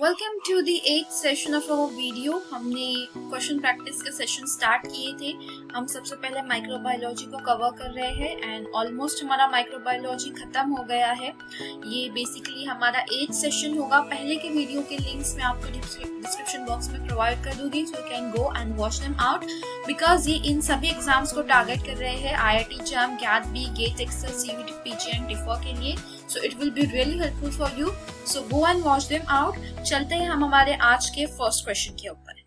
Welcome to the 8th session of our video. हमने question practice के session start किए थे। हम सबसे पहले माइक्रोबायोलॉजी को कवर कर रहे हैं एंड ऑलमोस्ट हमारा माइक्रोबायोलॉजी खत्म हो गया है। ये बेसिकली हमारा 8th सेशन होगा। पहले के वीडियो के लिंक्स मैं आपको डिस्क्रिप्शन बॉक्स में प्रोवाइड कर दूंगी, so you can go and watch them out because ये इन सभी एग्जाम्स को टारगेट कर रहे हैं, IIT JAM, GAT B, GATE Excel, CVT, PG and TIFA के लिए। So it will be really helpful for you. So go and watch them out. चलते हैं हम हमारे आज के फर्स्ट क्वेश्चन के ऊपर।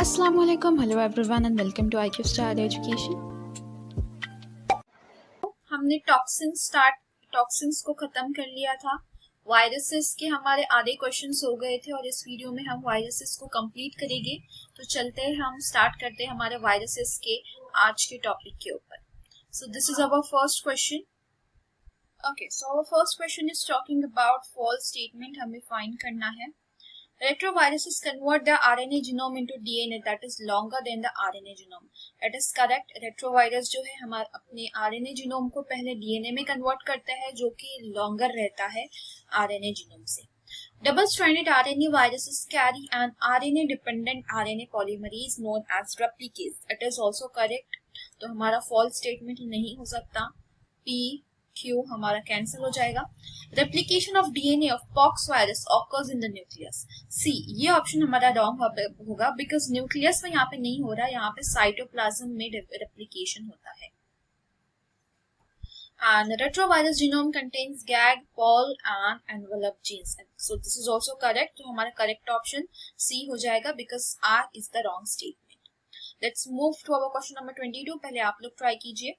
Assalamu alaikum, hello everyone and welcome to IQ Star Education. हमने टॉक्सिन्स को खत्म कर लिया था। वायरसेस के हमारे आधे क्वेश्चंस हो गए थे और इस वीडियो में हम वायरसेस को कंप्लीट करेंगे। तो चलते हैं, हम स्टार्ट करते हैं हमारे वायरसेस के आज के टॉपिक के ऊपर। So this is our first question. Okay, so our first question is talking about false statement. हमें find करना है। Retroviruses convert the RNA genome into DNA that is longer than the RNA genome. That is correct. Retrovirus जो है हमारे अपने RNA genome को पहले DNA में convert करता है, जो कि longer रहता है RNA genome से। Double-stranded RNA viruses carry an RNA-dependent RNA polymerase known as replicase. It is also correct. तो हमारा फॉल्स स्टेटमेंट नहीं हो सकता। P, Q हमारा कैंसिल हो जाएगा। Replication of DNA of pox virus occurs in the nucleus. C, ये option हमारा रॉन्ग होगा बिकॉज न्यूक्लियस में यहाँ पे नहीं हो रहा, यहाँ पे साइटोप्लाज्म में रेप्लिकेशन होता है। And retrovirus genome contains GAG, POL and envelope genes. So this is also correct. तो हमारा correct option C हो जाएगा because R is the wrong statement. Let's move to our question number 22. पहले आप लोग ट्राई कीजिए।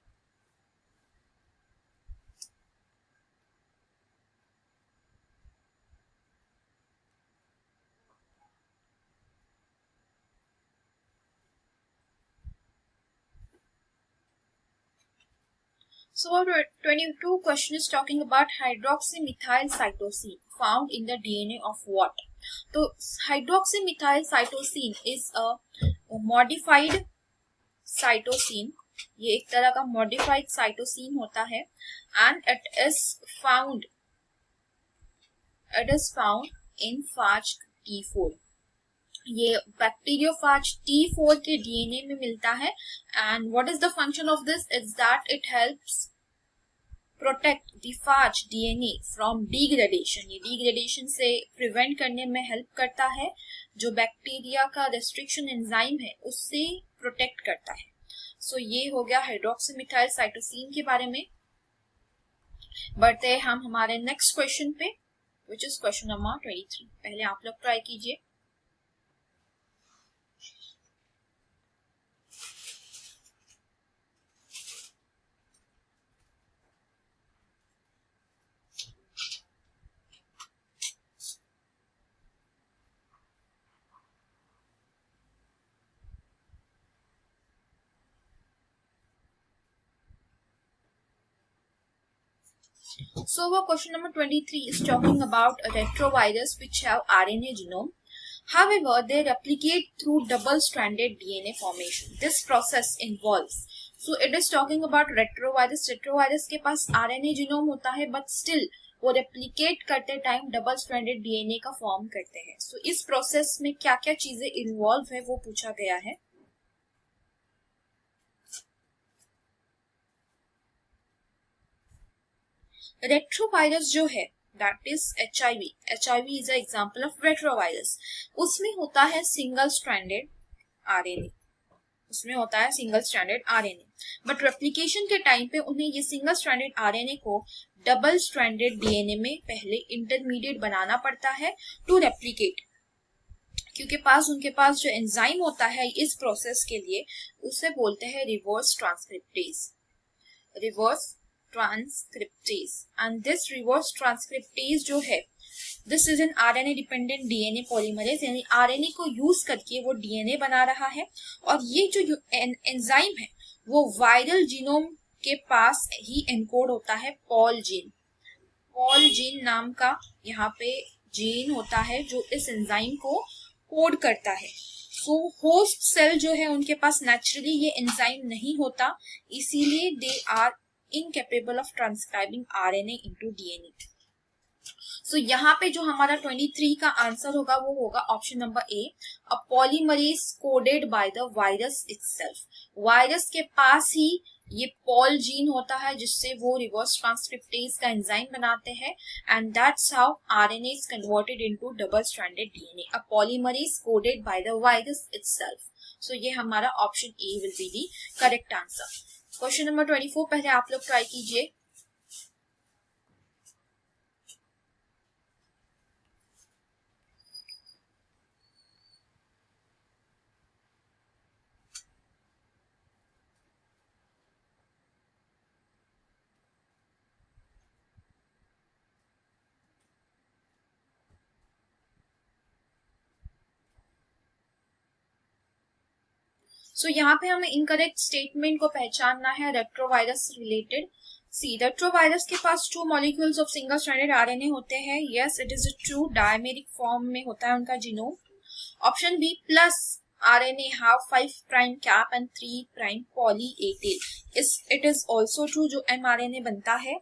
So our 22 question is talking about hydroxymethyl cytosine found in the DNA of what? तो hydroxymethyl cytosine is a modified cytosine. ये एक तरह का modified cytosine होता है and it is found in phage T4. ये बैक्टीरियोफाज T4 के DNA में मिलता है and what is the function of this is that it helps protect the phage DNA from degradation. ये degradation से prevent करने में help करता है, जो बैक्टीरिया का restriction enzyme है उससे protect करता है। So ये हो गया हाइड्रोक्सीमिथाइल साइटोसिन के बारे में। बढ़ते हैं हम हमारे नेक्स्ट क्वेश्चन पे, which is question number 23. पहले आप लोग ट्राई कीजिए। So our question number 23 is talking about a retrovirus which have RNA genome. However, they replicate through double-stranded DNA formation. This process involves. So it is talking about retrovirus. Retrovirus के पास RNA genome होता है, but still वो replicate करते time double-stranded DNA का form करते हैं। So इस process में क्या क्या चीजें इन्वॉल्व है वो पूछा गया है। रेट्रोवायरस जो है that is HIV is a example of retrovirus. उसमें होता है single stranded RNA, but replication के टाइम पे उन्हें ये सिंगल स्ट्रैंडेड RNA को डबल स्ट्रैंडेड DNA में पहले इंटरमीडिएट बनाना पड़ता है टू रेप्लिकेट, क्योंकि उनके पास जो एंजाइम होता है इस प्रोसेस के लिए उसे बोलते हैं reverse transcriptase and this reverse transcriptase जो है this is an RNA dependent DNA polymerase, यानी RNA को यूज करके वो DNA बना रहा है। और ये जो एंजाइम है वो वायरल जीनोम के पास ही एनकोड होता है पॉल जीन नाम का यहाँ पे जीन होता है जो इस एंजाइम को कोड करता है। सो होस्ट सेल जो है उनके पास नेचुरली ये एंजाइम नहीं होता, इसीलिए they are incapable of transcribing RNA into DNA. So यहाँ पे जो हमारा 23 का आंसर होगा वो होगा option number A, a polymerase coded by the virus itself. Virus के पास ही ये पॉल जीन होता है जिससे वो रिवर्स ट्रांसक्रिप्टेज का एंजाइम बनाते हैं, and that's how RNA is converted into double stranded DNA, a polymerase coded by the virus itself. So ये हमारा option A will be the correct answer. Question number 24 पहले आप लोग ट्राई कीजिए। सो यहाँ पे हमें इनकरेक्ट स्टेटमेंट को पहचानना है रेट्रोवायरस रिलेटेड। सी, रेट्रोवायरस के पास 2 molecules of single stranded RNA होते हैं। Yes, it is true, dimeric form में होता है उनका genome. Option B, plus RNA have 5 prime cap and 3 prime poly A tail. It is also true, जो mRNA बनता है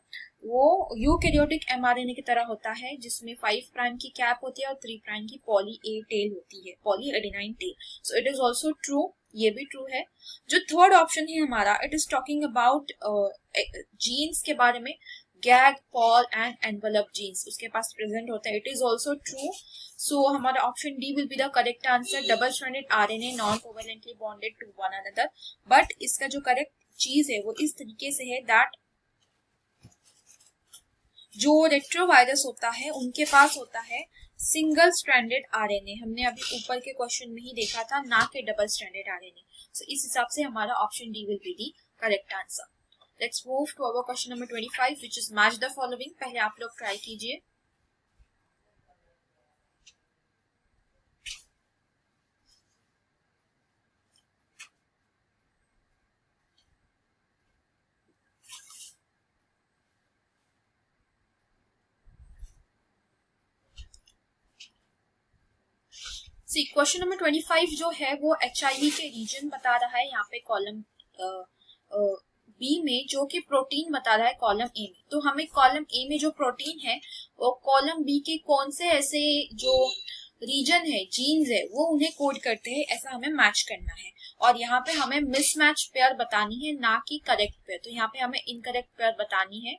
वो यूकैरियोटिक mRNA की तरह होता है जिसमें 5 प्राइम की कैप होती है और 3 प्राइम की पॉली ए टेल होती है, poly adenine tail. So it is also true, ये भी ट्रू है। जो थर्ड ऑप्शन है हमारा, it is talking about genes के बारे में, gag, pol and envelope genes उसके पास प्रेजेंट होता है। It is also true. So हमारा option D will be the correct answer, double stranded RNA non covalently bonded to one another. But इसका जो करेक्ट चीज है वो इस तरीके से है दैट जो रेट्रोवायरस होता है उनके पास होता है सिंगल स्ट्रैंडेड आरएनए। हमने अभी ऊपर के क्वेश्चन में ही देखा था, ना कि डबल स्ट्रैंडेड आरएनए। सो इस हिसाब से हमारा option D will be the correct answer. Let's move to our question number 25 which is match the following. पहले आप लोग ट्राई कीजिए। क्वेश्चन नंबर 25 जो है वो HIV के रीजन बता रहा है यहाँ पे कॉलम बी में, जो कि प्रोटीन बता रहा है कॉलम ए में। तो हमें कॉलम ए में जो प्रोटीन है वो कॉलम बी के कौन से ऐसे जो रीजन है, जीन्स है, वो उन्हें कोड करते हैं, ऐसा हमें मैच करना है। और यहाँ पे हमें मिसमैच पेयर बतानी है, ना कि करेक्ट पेयर। तो यहाँ पे हमें इनकरेक्ट पेयर बतानी है,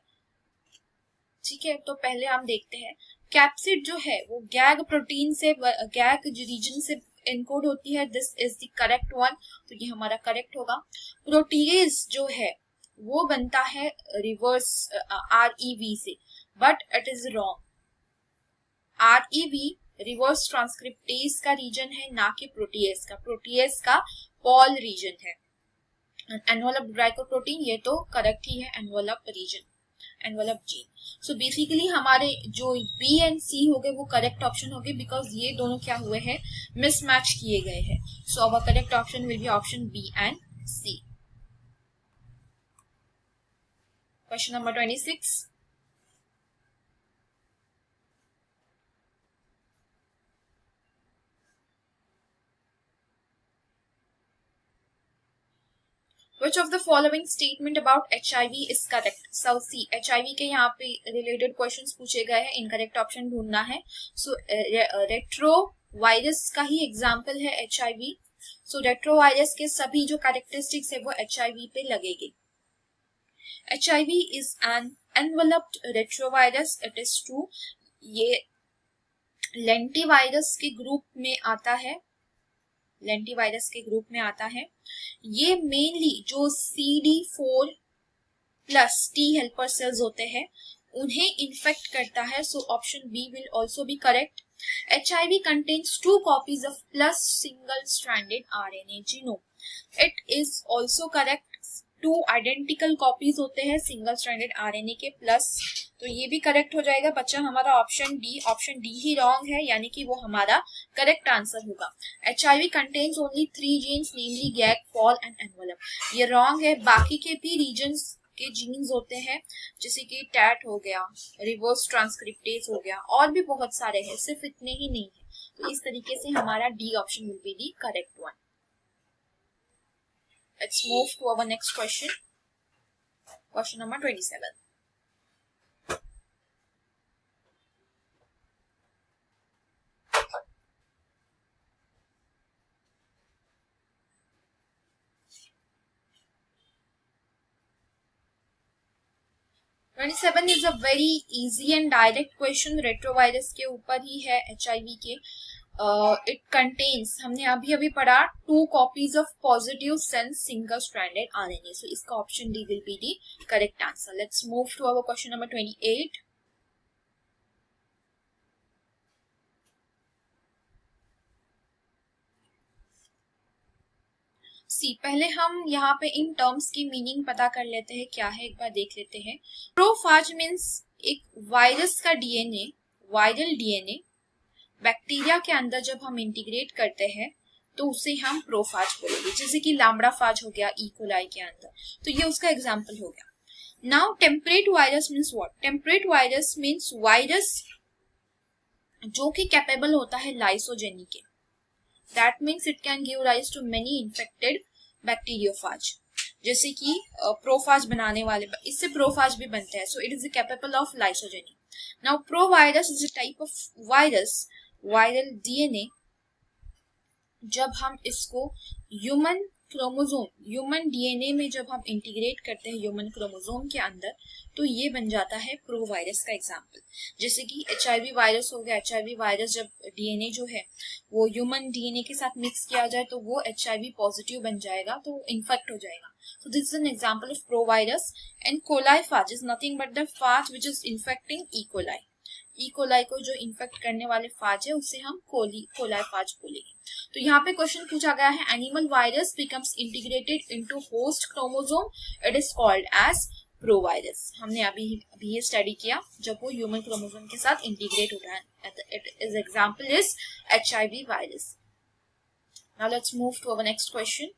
ठीक है। तो पहले हम देखते हैं, कैप्सिड जो है वो गैग प्रोटीन से, गैग रीजन से एनकोड होती है। This is the correct one, तो ये हमारा करेक्ट होगा। प्रोटीएज जो है वो बनता है रिवर्स REV से, but it is wrong. REV reverse transcriptase का रीजन है, ना कि प्रोटीएज का। प्रोटीएज का पॉल रीजन है। एनवेलप ग्लाइकोप्रोटीन ये तो करेक्ट ही है, envelope region, envelope gene. So basically हमारे जो बी एंड सी हो गए वो करेक्ट ऑप्शन हो गए, बिकॉज ये दोनों क्या हुए हैं, मिसमैच किए गए हैं। So our correct option will be option B and C. Question number 26। Which of the following statement about HIV is correct? So see, HIV के यहाँ पे related questions पूछे गए हैं, incorrect option ढूंढना है। So retrovirus का ही example है HIV। So retrovirus के सभी जो characteristics है वो HIV पे लगेगी। HIV is an enveloped retrovirus, it is true। ये लेंटिवायरस के ग्रुप में आता है, लेंटिवायरस के ग्रुप में आता है। ये मेनली जो CD4 plus T helper cells होते हैं उन्हें इन्फेक्ट करता है। So option B will also be correct. HIV contains 2 copies of plus single stranded RNA genome. It is also correct। 2 identical copies होते हैं सिंगल स्ट्रैंडेड RNA के plus, तो ये भी करेक्ट हो जाएगा बच्चा हमारा ऑप्शन डी। ऑप्शन डी ही रॉन्ग है, यानी कि वो हमारा करेक्ट आंसर होगा। HIV contains only 3 genes, namely gag, pol and envelope, ये रॉन्ग है। बाकी के भी रीजन्स के जीन्स होते हैं, जैसे कि टैट हो गया, रिवर्स ट्रांसक्रिप्टेज हो गया, और भी बहुत सारे हैं, सिर्फ इतने ही नहीं है। तो इस तरीके से हमारा D option will be the correct one. Let's move to our next question. Question number 27. 27 is a very easy and direct question, retrovirus के ऊपर ही है, HIV के। इट कंटेन्स, हमने अभी अभी पढ़ा, 2 copies of positive sense single stranded RNA। So इसका option D will be the correct answer. Let's move to our question number 28। पहले हम यहाँ पे इन टर्म्स की मीनिंग पता कर लेते हैं क्या है, एक बार देख लेते हैं। प्रोफाज मीन्स एक वायरस का DNA, वायरल DNA बैक्टीरिया के अंदर जब हम इंटीग्रेट करते हैं तो उसे हम प्रोफाज बोलेंगे, जैसे कि लाम्ब्डाफाज हो गया ई कोलाई के अंदर, तो ये उसका एग्जाम्पल हो गया। Now temperate virus means what? Temperate virus means virus जो कि कैपेबल होता है लाइसोजेनी के। That means it can give rise to many infected bacteriophage, जैसे कि प्रोफाज बनाने वाले, इससे प्रोफाज भी बनते हैं। सो it is capable of lysogeny. Now provirus is a type of virus, viral DNA, जब हम इसको ह्यूमन क्रोमोसोम, ह्यूमन DNA में जब हम इंटीग्रेट करते हैं ह्यूमन क्रोमोसोम के अंदर, तो ये बन जाता है प्रोवायरस का एग्जाम्पल। जैसे कि HIV वायरस हो गया, HIV वायरस जब DNA जो है वो ह्यूमन DNA के साथ मिक्स किया जाए तो वो HIV पॉजिटिव बन जाएगा, तो इन्फेक्ट हो जाएगा। So this is an example of provirus. And coliphage is nothing but the phage which is infecting E. coli. E coli को जो इन्फेक्ट करने वाले फाज है उसे हम कोलाइफाज बोलेंगे। तो यहाँ पे क्वेश्चन पूछा गया है, animal virus becomes integrated into host chromosome, it is called as provirus. हमने अभी ये स्टडी किया जब वो ह्यूमन क्रोमोसोम के साथ इंटीग्रेट होता है। It is example is HIV virus. Now let's move to our next question.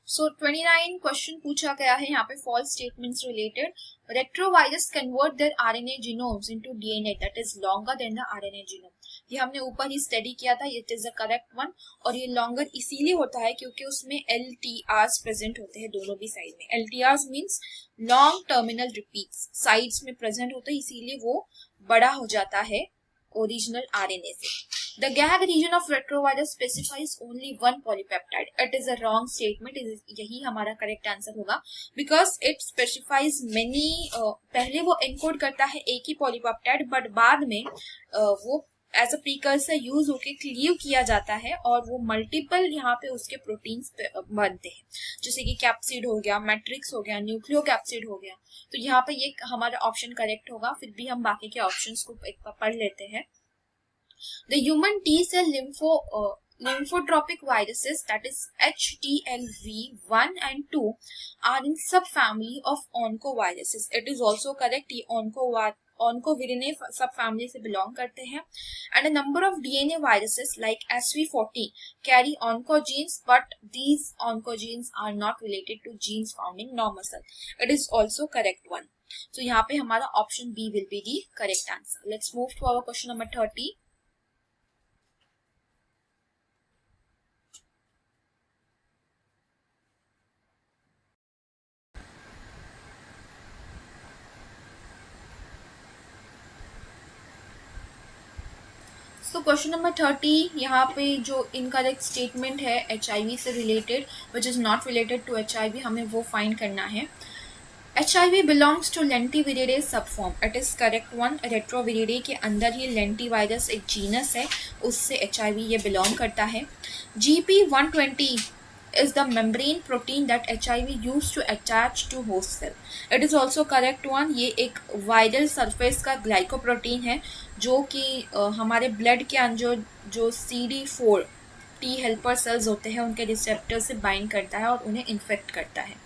So 29 question पूछा गया है यहाँ पे false statements related. Retrovirus convert their RNA genomes into DNA that is longer than the RNA genome. ये हमने ऊपर ही study किया था, it is a correct one. और ये लॉन्गर इसीलिए होता है क्योंकि उसमें LTRs प्रेजेंट होते हैं दोनों भी साइड में। LTRs means long terminal repeats, sides में प्रेजेंट होते हैं, इसीलिए वो बड़ा हो जाता है ओरिजिनल RNA से। The gag region of retrovirus specifies only one polypeptide. It is a wrong statement. यही हमारा करेक्ट आंसर होगा, because it specifies many. पहले वो एनकोड करता है एक ही पॉलीपेप्टाइड, बट बाद में वो एज अ प्रीकर्सर यूज होके क्लीव किया जाता है और वो मल्टीपल यहाँ पे उसके प्रोटीन्स बनते हैं, जैसे कि कैप्सिड हो गया, मैट्रिक्स हो गया, न्यूक्लियो कैप्सिड हो गया। तो यहाँ पे ये हमारा ऑप्शन करेक्ट होगा। फिर भी हम बाकी के ऑप्शंस को एक बार पढ़ लेते हैं। The human T-cell lymphotropic viruses, that is HTLV1 and 2, are in subfamily of oncoviruses. It is also correct. ये oncovirinae subfamily से belong करते हैं. And a number of DNA viruses like SV40 carry oncogenes, but these oncogenes are not related to genes found in normal cell. It is also correct one. So यहाँ पे हमारा option B will be the correct answer. Let's move to our question number 30. तो question number 30, यहाँ पे जो incorrect statement है HIV से related, which is not related to HIV, हमें वो फाइंड करना है। HIV belongs to lentiviridae subform, it is correct one. Retroviridae के अंदर ही लेंटिवायरस एक जीनस है, उससे HIV ये बिलोंग करता है। GP120 is the membrane protein that HIV used to attach to host cell. It is also correct one. ये एक वायरल सरफेस का ग्लाइकोप्रोटीन है जो कि हमारे ब्लड के अंदर जो CD4 T हेल्पर सेल्स होते हैं उनके रिसेप्टर से बाइंड करता है और उन्हें इन्फेक्ट करता है।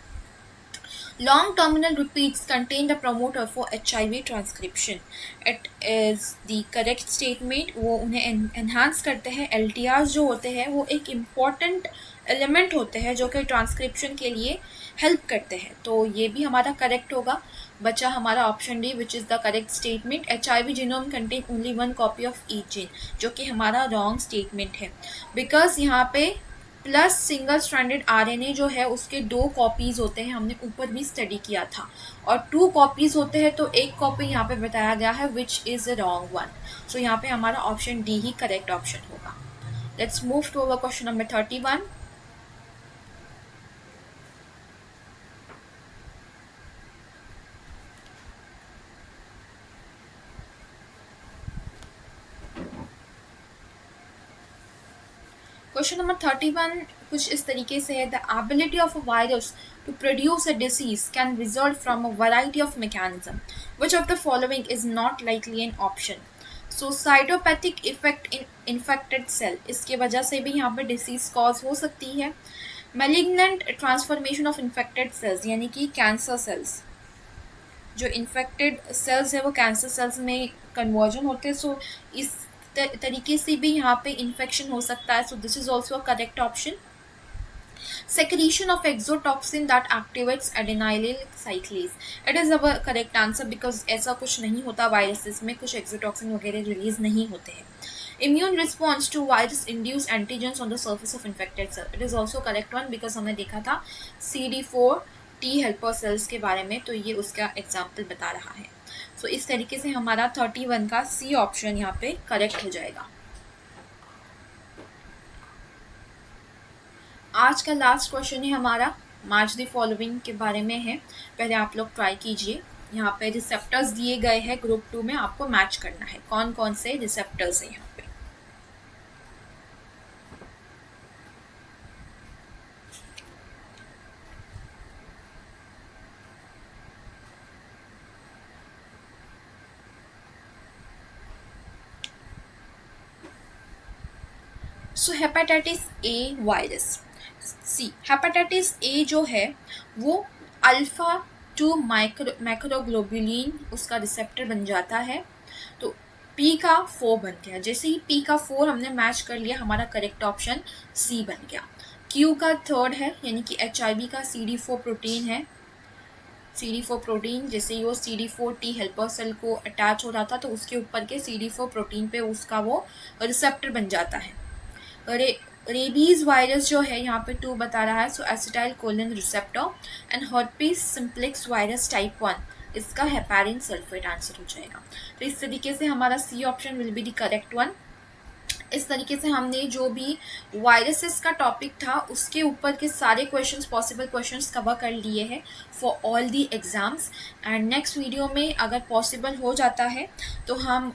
Long terminal repeats contain the promoter for HIV transcription. It is the correct statement. वो उन्हें enhance करते हैं। LTRs जो होते हैं वो एक important एलिमेंट होते हैं जो कि ट्रांसक्रिप्शन के लिए हेल्प करते हैं, तो ये भी हमारा करेक्ट होगा। बचा हमारा option D which is the correct statement. HIV genome contain only 1 copy of each gene, जो कि हमारा रॉन्ग स्टेटमेंट है, बिकॉज यहाँ पे प्लस सिंगल स्ट्रैंडेड आरएनए जो है उसके 2 कॉपीज होते हैं, हमने ऊपर भी स्टडी किया था, और 2 कॉपीज होते हैं तो एक कॉपी यहाँ पे बताया गया है which is a wrong one. So यहाँ पे हमारा ऑप्शन डी ही करेक्ट ऑप्शन होगा। Let's move to our question number 31। Question number 31 कुछ इस तरीके से है, the ability of a virus to produce a disease can result from a variety of mechanism, which of the following is not likely an option. So cytopathic effect in infected cell, इसके वजह से भी यहाँ पे disease cause हो सकती है। Malignant transformation of infected cells, यानी कि कैंसर सेल्स, जो इन्फेक्टेड सेल्स है वो कैंसर सेल्स में कन्वर्जन होते हैं, सो इस तरीके से भी यहाँ पे इन्फेक्शन हो सकता है। So this is also a correct option. Secretion of exotoxin that activates adenylyl cyclase, it is our correct answer because ऐसा कुछ नहीं होता वायरसेस में, कुछ एक्सोटॉक्सिन वगैरह रिलीज नहीं होते हैं। Immune response to virus induced antigens on the surface of infected cell, it is also correct one because हमने देखा था CD4 T helper cells के बारे में, तो ये उसका एग्जाम्पल बता रहा है। सो इस तरीके से हमारा 31 का सी ऑप्शन यहाँ पे करेक्ट हो जाएगा। आज का लास्ट क्वेश्चन है हमारा मैच द फॉलोइंग के बारे में है। पहले आप लोग ट्राई कीजिए, यहाँ पे रिसेप्टर्स दिए गए हैं ग्रुप 2 में, आपको मैच करना है कौन कौन से रिसेप्टर्स हैं यहाँ पे। So hepatitis A virus, C hepatitis A जो है वो अल्फा 2 मैक्रोग्लोबुलिन उसका रिसेप्टर बन जाता है, तो पी का 4 बन गया। जैसे ही पी का 4 हमने मैच कर लिया, हमारा करेक्ट ऑप्शन सी बन गया। क्यू का 3 है, यानी कि HIV का CD4 प्रोटीन है। CD4 प्रोटीन जैसे ही वो CD4 T हेल्पर सेल को अटैच हो रहा था तो उसके ऊपर के CD4 प्रोटीन पे उसका वो रिसेप्टर बन जाता है। रेबीज वायरस जो है यहाँ पे 2 बता रहा है, so acetyl choline receptor. And herpes simplex virus type 1, इसका हेपारिन सल्फेट आंसर हो जाएगा। तो इस तरीके से हमारा C option will be the correct one. इस तरीके से हमने जो भी वायरसेस का टॉपिक था उसके ऊपर के सारे क्वेश्चंस, पॉसिबल क्वेश्चंस कवर कर लिए हैं for all the exams. And next video में अगर पॉसिबल हो जाता है तो हम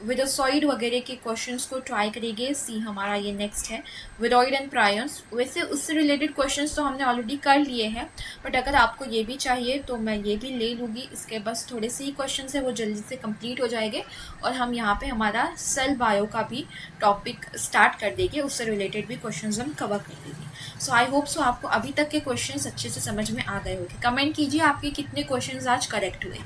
विडोसॉइड वगैरह के क्वेश्चंस को ट्राई करेंगे। सी हमारा ये नेक्स्ट है, विडोइड एंड प्रायंस। वैसे उससे रिलेटेड क्वेश्चंस तो हमने ऑलरेडी कर लिए हैं, बट अगर आपको ये भी चाहिए तो मैं ये भी ले लूँगी। इसके बस थोड़े से ही क्वेश्चन है, वो जल्दी से कंप्लीट हो जाएंगे और हम यहाँ पे हमारा सेल बायो का भी टॉपिक स्टार्ट कर देंगे, उससे रिलेटेड भी क्वेश्चंस हम कवर कर देंगे। सो आई होप सो आपको अभी तक के क्वेश्चंस अच्छे से समझ में आ गए होंगे। कमेंट कीजिए आपके कितने क्वेश्चंस आज करेक्ट हुए।